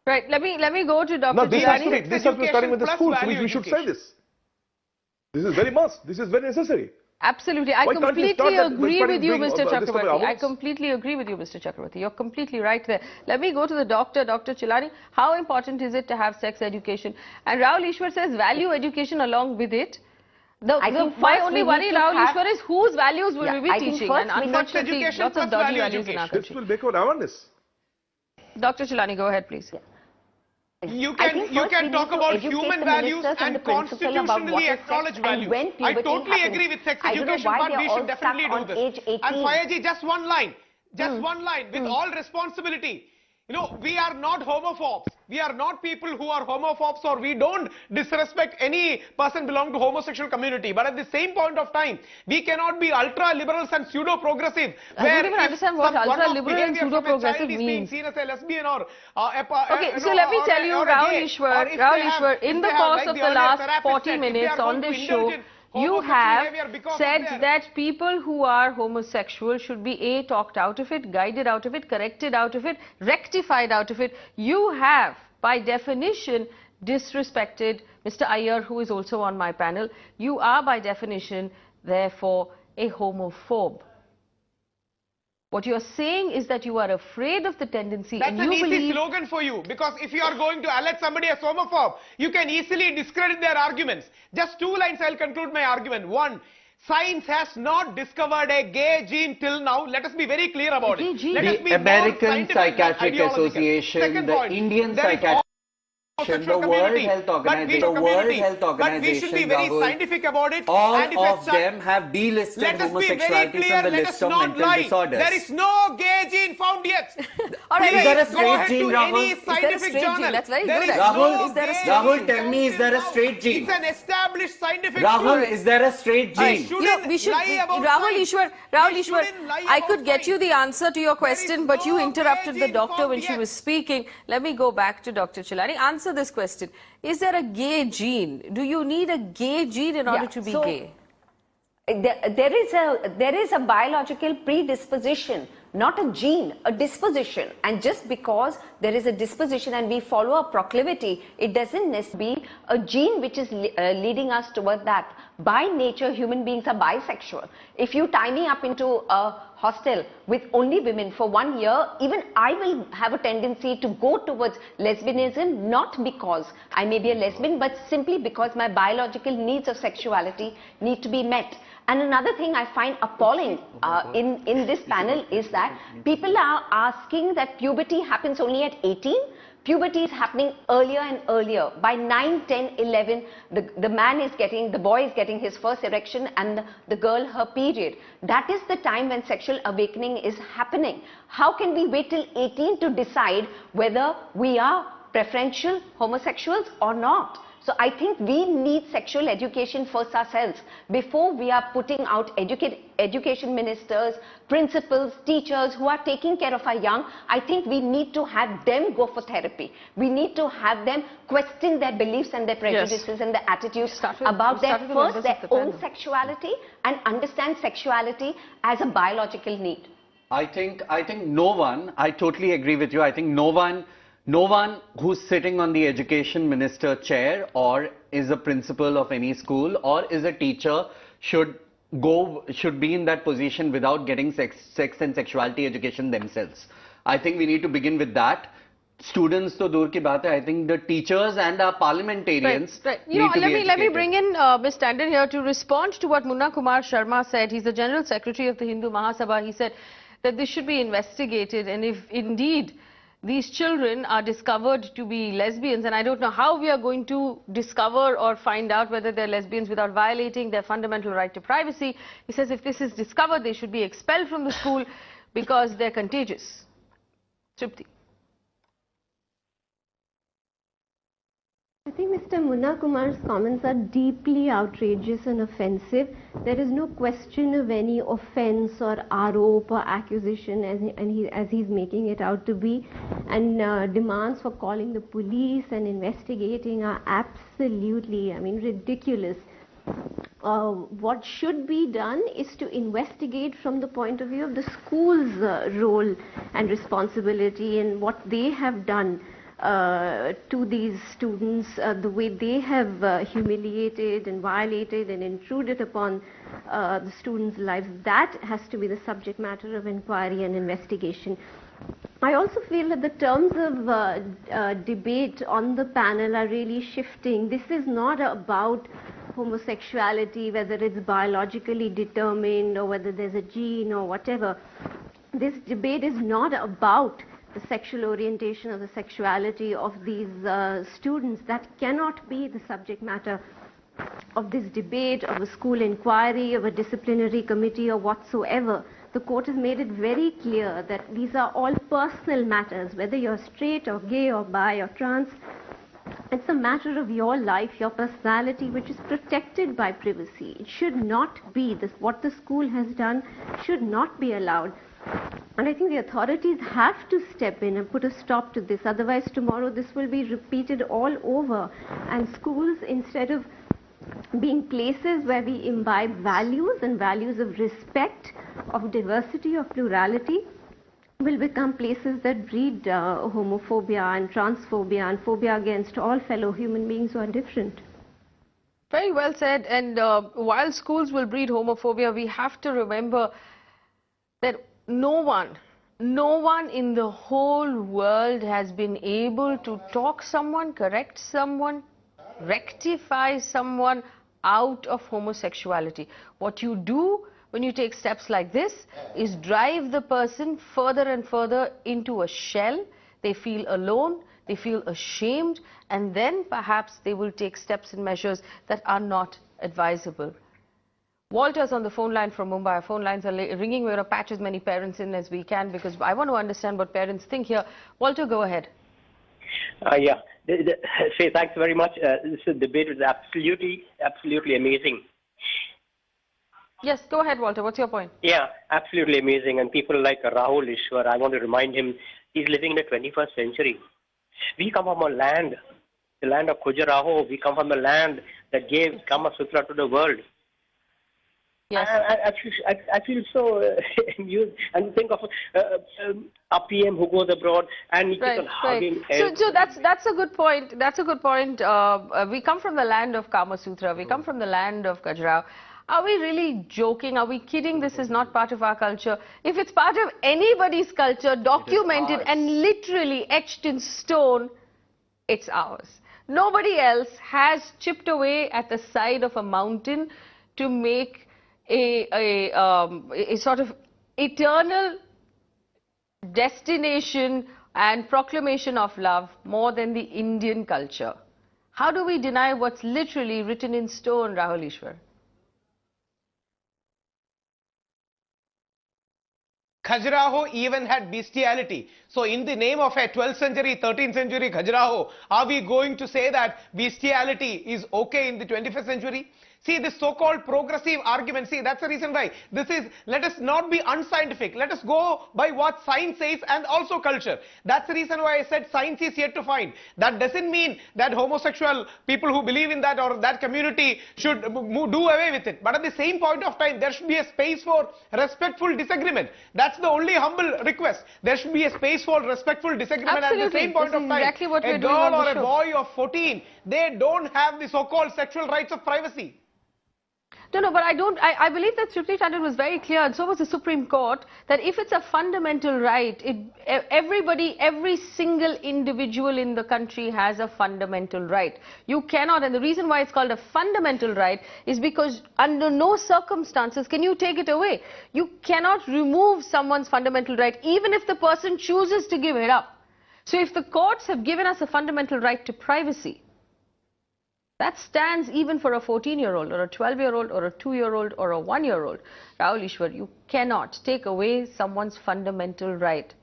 Right. Let me go to Dr. No, this has to be starting with the schools. We should say this. This is very must. This is very necessary. Absolutely. I Why can't you completely start that agree by with you, being- Mr. this from Chakravarti. I ourselves? completely agree with you, Mr. Chakravarti. You're completely right there. Let me go to the doctor, Dr. Chilani. How important is it to have sex education? And Rahul Ishwar says value education along with it. My only worry, Rahul Ishwar, is whose values will we be teaching? And unfortunately, lots of dodgy values in our This country. will make our awareness. Dr. Chilani, go ahead, please. You I think can first we need talk to about educate human the values ministers and and the principal about what constitutionally is sex acknowledged and values. when I puberty totally happens. agree with sex I don't know education why part. they're We all should definitely stuck do on this. age 18. And Faye, just one line. Just one line. With all responsibility. You know, we are not homophobes. We are not people who are homophobes, or we don't disrespect any person belonging to homosexual community. But at the same point of time, we cannot be ultra-liberals and pseudo-progressive. I don't even understand what ultra-liberal and pseudo-progressive means. means. Being seen as a lesbian or Okay, so let me tell you, Rahul Ishwar, in the course of the last 40 minutes on this show, you have said that people who are homosexual should be A, talked out of it, guided out of it, corrected out of it, rectified out of it. You have, by definition, disrespected Mr. Iyer, who is also on my panel. You are, by definition, therefore, a homophobe. What you are saying is that you are afraid of the tendency, That's and an you easy believe... slogan for you, because if you are going to allege somebody as homophobe, you can easily discredit their arguments. Just 2 lines, I'll conclude my argument. 1, science has not discovered a gay gene till now. Let us be very clear about it. Let us be The more American scientific than Psychiatric ideological. Association, Second the point, Indian there is Psychiatric homosexual the World community, Health Organization, but we should be very Rahul, scientific about it. all And if of them have delisted let us be very homosexuality clear, from the let list us of not mental lie. disorders. There is no gay gene found yet. All right, Is there a Please straight go ahead gene, to Rahul? any Is there a scientific straight gene? journal. That's very There good, is actually. Rahul, no Is there a gay straight Rahul, gene tell me, is there a straight gene? It's an established scientific Rahul, truth. is there a straight gene? Rahul Ishwar, I could get you the answer to your question, but you interrupted the doctor when she was speaking. Let me go back to Dr. Chilani. Answer this question. Is there a gay gene? Do you need a gay gene in order to be gay? There is a biological predisposition, not a gene, a disposition. And just because there is a disposition and we follow a proclivity, it doesn't necessarily be a gene which is leading us toward that. By nature, human beings are bisexual. If you tie me up into a hostel with only women for 1 year, even I will have a tendency to go towards lesbianism, not because I may be a lesbian, but simply because my biological needs of sexuality need to be met. And another thing I find appalling in this panel is that people are asking that puberty happens only at 18. Puberty is happening earlier and earlier. By 9, 10, 11, the boy is getting his first erection and the girl her period. That is the time when sexual awakening is happening. How can we wait till 18 to decide whether we are preferential homosexuals or not? So I think we need sexual education first ourselves before we are putting out education ministers, principals, teachers who are taking care of our young. I think we need to have them go for therapy. We need to have them question their beliefs and their prejudices and their attitudes about their own sexuality and understand sexuality as a biological need. I think no one, I totally agree with you. I think no one who's sitting on the education minister chair or is a principal of any school or is a teacher should be in that position without getting sex and sexuality education themselves. I think we need to begin with that. Students to dur ki baat hai. I think the teachers and our parliamentarians need to be let me bring in Ms. Tandon here to respond to what Munna Kumar Sharma said. He's the General Secretary of the Hindu Mahasabha. He said that this should be investigated, and if indeed these children are discovered to be lesbians, and I don't know how we are going to discover or find out whether they're lesbians without violating their fundamental right to privacy. He says if this is discovered, they should be expelled from the school because they're contagious. Tripti. I think Mr. Munna Kumar's comments are deeply outrageous and offensive. There is no question of any offense or arop or accusation as he's making it out to be. And demands for calling the police and investigating are absolutely, ridiculous. What should be done is to investigate from the point of view of the school's role and responsibility and what they have done. to these students, the way they have humiliated and violated and intruded upon the students' lives, that has to be the subject matter of inquiry and investigation. I also feel that the terms of debate on the panel are really shifting. This is not about homosexuality, whether it's biologically determined or whether there's a gene or whatever. This debate is not about the sexual orientation or the sexuality of these students. That cannot be the subject matter of this debate, of a school inquiry, of a disciplinary committee or whatsoever. The court has made it very clear that these are all personal matters, whether you're straight or gay or bi or trans. It's a matter of your life, your personality, which is protected by privacy. It should not be this. What the school has done should not be allowed. And I think the authorities have to step in and put a stop to this. Otherwise, tomorrow this will be repeated all over. And schools, instead of being places where we imbibe values and values of respect, of diversity, of plurality, will become places that breed homophobia and transphobia and phobia against all fellow human beings who are different. Very well said. And while schools will breed homophobia, we have to remember that no one in the whole world has been able to talk someone, correct someone, rectify someone out of homosexuality. What you do when you take steps like this is drive the person further and further into a shell. They feel alone, they feel ashamed, and then perhaps they will take steps and measures that are not advisable. Walter's on the phone line from Mumbai. Our phone lines are ringing. We're going to patch as many parents in as we can because I want to understand what parents think here. Walter, go ahead. Yeah. Faye, thanks very much. This debate is absolutely amazing. Yes, go ahead, Walter. What's your point? Yeah, absolutely amazing. And people like Rahul Ishwar, I want to remind him, he's living in the 21st century. We come from a land, the land of Khajuraho. We come from a land that gave Kama Sutra to the world. Yes. I feel so amused and think of a PM who goes abroad and he keeps on hugging. So that's a good point. That's a good point. We come from the land of Kama Sutra. We come from the land of Khajuraho. Are we really joking? Are we kidding? This is not part of our culture. If it's part of anybody's culture, documented and literally etched in stone, it's ours. Nobody else has chipped away at the side of a mountain to make a sort of eternal destination and proclamation of love more than the Indian culture. How do we deny what's literally written in stone, Rahul Ishwar? Khajuraho even had bestiality. So in the name of a 12th century, 13th century Khajuraho, are we going to say that bestiality is okay in the 21st century? See, this so-called progressive argument, see, that's the reason why this is, let us not be unscientific. Let us go by what science says and also culture. That's the reason why I said science is yet to find. That doesn't mean that homosexual people who believe in that or that community should do away with it. But at the same point of time, there should be a space for respectful disagreement. That's the only humble request. There should be a space for respectful disagreement. Absolutely. At the same point of time, exactly what a girl or a boy of 14, they don't have the so-called sexual rights of privacy. No, but I believe that Supreme Standard was very clear, and so was the Supreme Court, that if it's a fundamental right, every single individual in the country has a fundamental right. You cannot, and the reason why it's called a fundamental right is because under no circumstances can you take it away. You cannot remove someone's fundamental right, even if the person chooses to give it up. So if the courts have given us a fundamental right to privacy, that stands even for a 14-year-old or a 12-year-old or a 2-year-old or a 1-year-old. Rahul Ishwar, you cannot take away someone's fundamental right.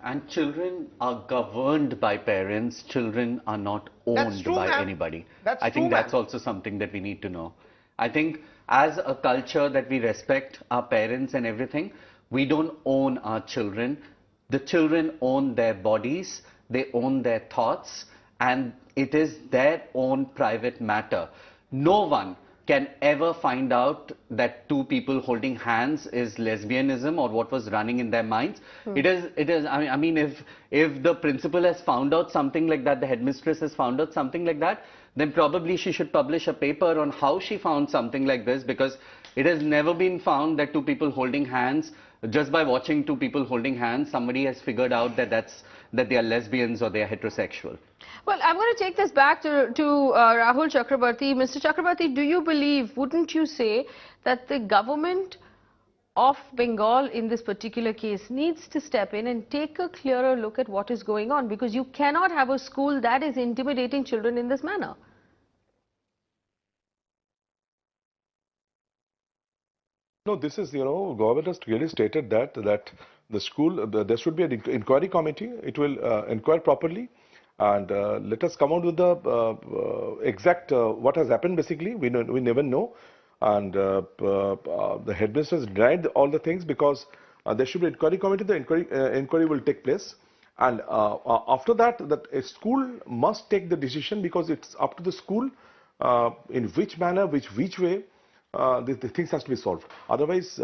And children are governed by parents. Children are not owned by anybody. I think that's also something that we need to know. I think as a culture that we respect our parents and everything, we don't own our children. The children own their bodies, they own their thoughts, and it is their own private matter. No one can ever find out that two people holding hands is lesbianism or what was running in their minds. It is, I mean, if the principal has found out something like that, the headmistress has found out something like that, then probably she should publish a paper on how she found something like this, because it has never been found that two people holding hands, just by watching two people holding hands, somebody has figured out that they are lesbians or they are heterosexual. Well, I'm going to take this back to Rahul Chakrabarti. Mr. Chakrabarti, do you believe, wouldn't you say, that the government of Bengal in this particular case needs to step in and take a clearer look at what is going on? Because you cannot have a school that is intimidating children in this manner. No, this is, government has clearly stated that the school, there should be an inquiry committee. It will inquire properly. And let us come out with the exact what has happened. Basically, we never know, and the headmistress denied all the things because there should be an inquiry committee. The inquiry will take place, and after that, a school must take the decision, because it's up to the school in which manner, which way the things has to be solved. Otherwise,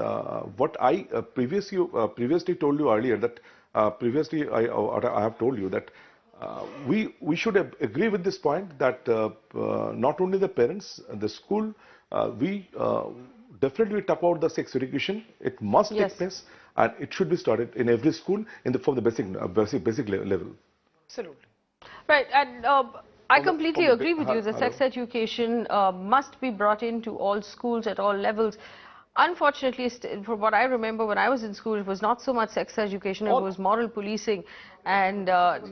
what I previously told you earlier, that previously I have told you that. We should agree with this point that not only the parents, the school, we definitely talk about the sex education. It must take place, and it should be started in every school from the basic level. Absolutely. Right, and I completely agree with you. The sex education must be brought into all schools at all levels. Unfortunately, from what I remember when I was in school, it was not so much sex education, it was moral policing and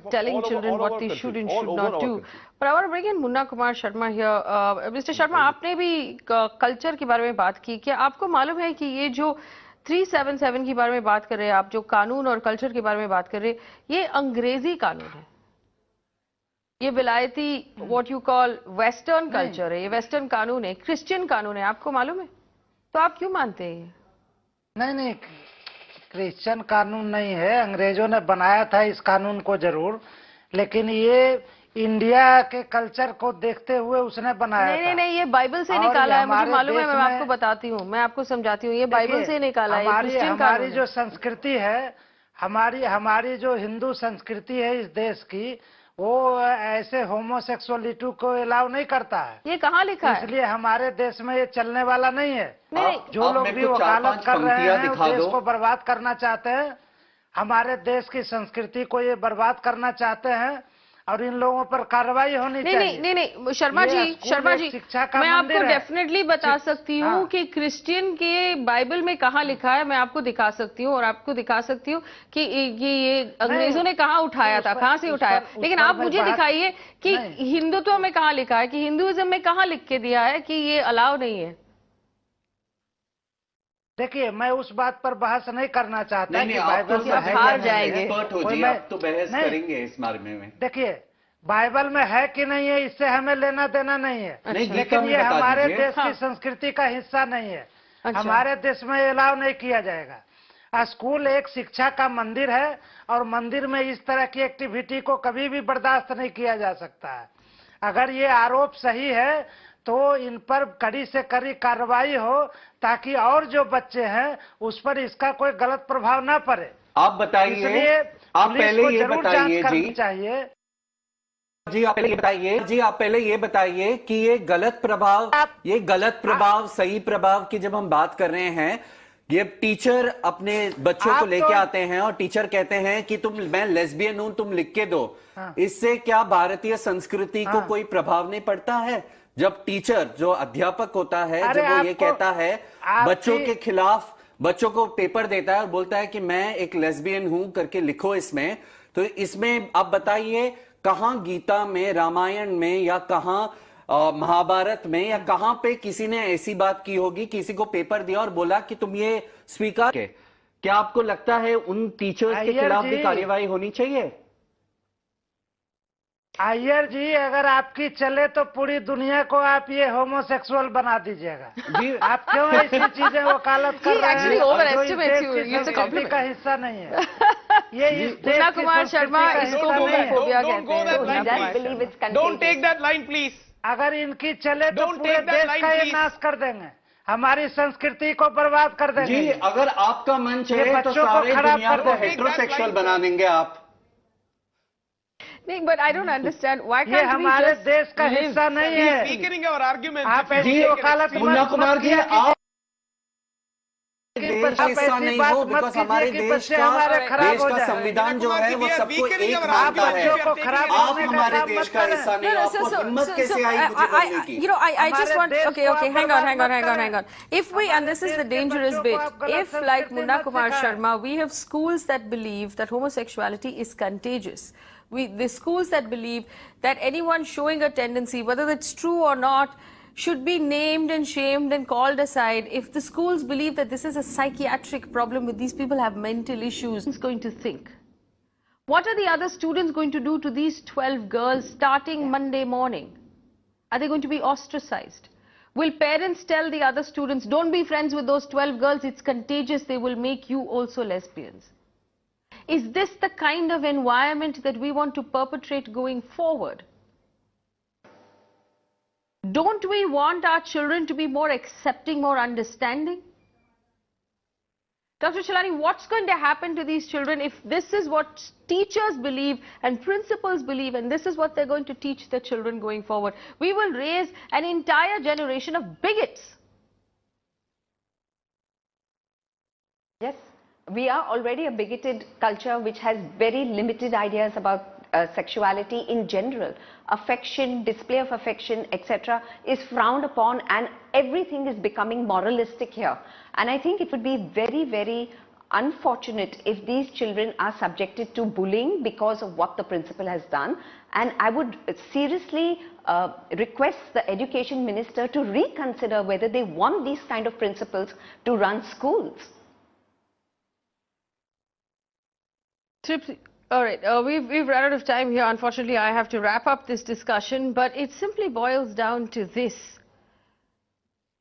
telling children what they should and should not do. But I want to bring in Munna Kumar Sharma here. Mr. Sharma, आपने भी culture के बारे में बात की. क्या आपको मालूम है कि ये जो 377 के बारे में बात कर रहे हैं, आप जो कानून और कल्चर के बारे में बात कर रहे हैं, ये अंग्रेजी कानून है. ये विलायती what you call western culture है, ये वेस्टर्न कानून है, क्रिश्चियन कानून है. आपको मालूम है? तो आप क्यों मानते हैं? नहीं, क्रिश्चियन कानून नहीं है. अंग्रेजों ने बनाया था इस कानून को जरूर, लेकिन ये इंडिया के कल्चर को देखते हुए उसने बनाया था. नहीं, ये बाइबल से निकाला है. मुझे मालूम है, मैं आपको बताती हूँ, मैं आपको समझाती हूँ. ये बाइबल से निकाला है. हमारी जो संस्कृति है, हमारी जो हिंदू संस्कृति है इस देश की, वो ऐसे होमोसेक्सुअलिटी को अलाउ नहीं करता है. ये कहाँ लिखा है? इसलिए हमारे देश में ये चलने वाला नहीं है. नहीं, जो लोग भी वकालत कर रहे हैं, देश को बर्बाद करना चाहते हैं, हमारे देश की संस्कृति को ये बर्बाद करना चाहते हैं, और इन लोगों पर कार्रवाई होनी चाहिए. नहीं, शर्मा जी, मैं आपको डेफिनेटली बता सकती हूँ कि क्रिश्चियन के बाइबल में कहाँ लिखा है. मैं आपको दिखा सकती हूँ, और आपको दिखा सकती हूँ कि ये अंग्रेजों ने कहाँ उठाया था, कहाँ से उठाया. लेकिन आप मुझे दिखाइए कि हिंदुत्व में कहाँ लिखा है, कि हिंदुइज्म में कहाँ लिख के दिया है कि ये अलाउ नहीं है. देखिए, मैं उस बात पर बहस नहीं करना चाहता. नहीं, बाइबल में हार जाएंगे, एक्सपर्ट हो जी, आप तो बहस करेंगे इस बारे में. देखिए, बाइबल में है कि नहीं है, इससे हमें लेना देना नहीं है. लेकिन ये हमारे देश की संस्कृति का हिस्सा नहीं है. हमारे देश में अलाउ नहीं किया जाएगा. स्कूल एक शिक्षा का मंदिर है, और मंदिर में इस तरह की एक्टिविटी को कभी भी बर्दाश्त नहीं किया जा सकता है. अगर ये आरोप सही है तो इन पर कड़ी से कड़ी कार्रवाई हो, ताकि और जो बच्चे हैं उस पर इसका कोई गलत प्रभाव ना पड़े. आप बताइए, आप पहले ये बताइए जी, आप पहले ये बताइए कि ये गलत प्रभाव सही प्रभाव की जब हम बात कर रहे हैं, ये टीचर अपने बच्चों को लेके आते हैं और टीचर कहते हैं कि मैं लेस्बियन हूं, तुम लिख के दो. इससे क्या भारतीय संस्कृति को कोई प्रभाव नहीं पड़ता है? जब टीचर, जो अध्यापक होता है, जब वो ये कहता है बच्चों के खिलाफ, बच्चों को पेपर देता है और बोलता है कि मैं एक लेस्बियन हूं करके लिखो इसमें, तो इसमें आप बताइए कहां गीता में, रामायण में, या कहां महाभारत में, या कहां पे किसी ने ऐसी बात की होगी, किसी को पेपर दिया और बोला कि तुम ये स्वीकार. क्या आपको लगता है उन टीचर्स के खिलाफ भी कार्यवाही होनी चाहिए? अय्यर जी, अगर आपकी चले तो पूरी दुनिया को आप ये होमोसेक्सुअल बना दीजिएगा. आप क्यों ऐसी चीजें वकालत कर रहे हैं जो का हिस्सा नहीं है? ये मुन्ना कुमार शर्मा इसको होमोफोबिया कहते हैं. Don't take that line, please. अगर इनकी चले तो Don't पूरे take that देश line, का ये please. नाश कर देंगे, हमारी संस्कृति को बर्बाद कर देंगे। जी, अगर आपका मन ये चाहे तो बच्चों को सारे खराब दुनिया कर को देंगे। हेटेरोसेक्सुअल बना देंगे आप। But I don't understand. Why ये can't we हमारे just देश का live? हिस्सा नहीं है। Weakening our arguments. आप If you ऐसी take an वकालत extreme- मुन्ना कुमार जी, आप देश का हिस्सा नहीं हो, बिकॉज़ हमारे देश का संविधान जो है वो सबको एक मानता है। आप हमारे देश का हिस्सा नहीं हो, आपको हिम्मत कैसे आई मुझे बोलने की? You know, I just want, okay, hang on. If we, and this is the dangerous bit, if like Munna Kumar Sharma, we have schools that believe that homosexuality is contagious. The schools that believe that anyone showing a tendency, whether it's true or not, should be named and shamed and called aside. If the schools believe that this is a psychiatric problem, with these people have mental issues, who's going to think? What are the other students going to do to these 12 girls starting Monday morning? Are they going to be ostracized? Will parents tell the other students, don't be friends with those 12 girls, it's contagious, they will make you also lesbians? Is this the kind of environment that we want to perpetrate going forward? Don't we want our children to be more accepting, more understanding? Dr. Chalani, what's going to happen to these children if this is what teachers believe and principals believe, and this is what they're going to teach their children going forward? We will raise an entire generation of bigots. Yes, we are already a bigoted culture which has very limited ideas about sexuality in general. Affection, display of affection, etc. is frowned upon, and everything is becoming moralistic here. And I think it would be very, very unfortunate if these children are subjected to bullying because of what the principal has done. And I would seriously request the education minister to reconsider whether they want these kind of principals to run schools. All right, we've run out of time here. Unfortunately, I have to wrap up this discussion, but it simply boils down to this.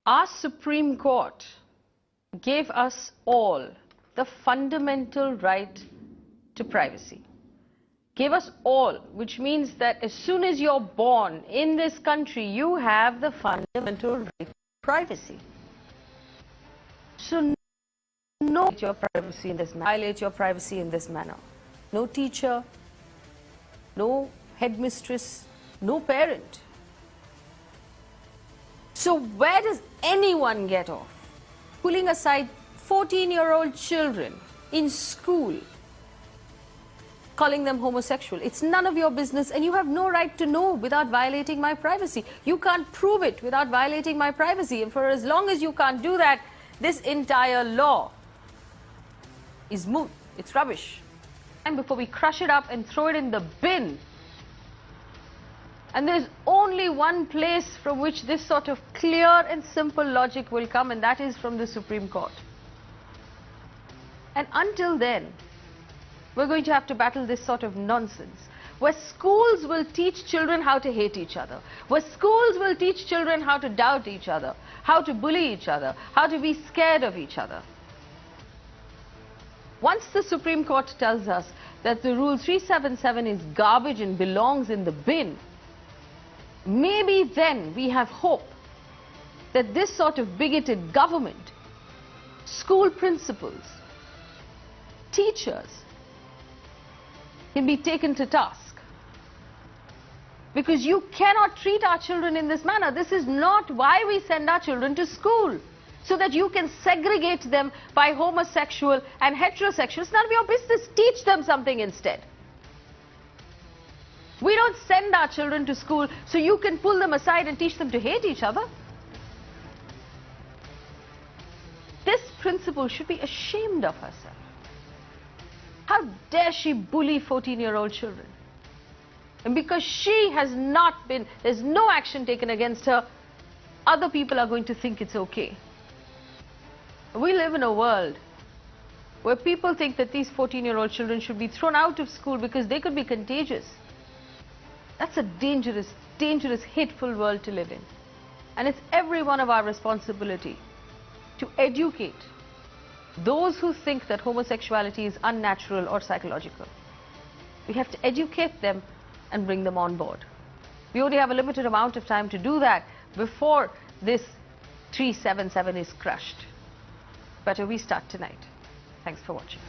Our Supreme Court gave us all the fundamental right to privacy. Gave us all, which means that as soon as you're born in this country, you have the fundamental right to privacy. So no your privacy in this manner. Violate your privacy in this manner. No teacher, no headmistress, no parent. So where does anyone get off? Pulling aside 14-year-old children in school, calling them homosexual. It's none of your business, and you have no right to know without violating my privacy. You can't prove it without violating my privacy, and for as long as you can't do that, this entire law is moot. It's rubbish. And before we crush it up and throw it in the bin, and there's only one place from which this sort of clear and simple logic will come, and that is from the Supreme Court. And until then, we're going to have to battle this sort of nonsense, where schools will teach children how to hate each other, where schools will teach children how to doubt each other, how to bully each other, how to be scared of each other. Once the Supreme Court tells us that the Rule 377 is garbage and belongs in the bin, maybe then we have hope that this sort of bigoted government, school principals, teachers can be taken to task. Because you cannot treat our children in this manner. This is not why we send our children to school, so that you can segregate them by homosexual and heterosexual. It's none of your business. Teach them something instead. We don't send our children to school so you can pull them aside and teach them to hate each other. This principal should be ashamed of herself. How dare she bully 14-year-old children? And because she has not been, there's no action taken against her, other people are going to think it's okay. We live in a world where people think that these 14-year-old children should be thrown out of school because they could be contagious. That's a dangerous, dangerous, hateful world to live in. And it's every one of our responsibility to educate those who think that homosexuality is unnatural or psychological. We have to educate them and bring them on board. We only have a limited amount of time to do that before this 377 is crushed. Better we start tonight. Thanks for watching.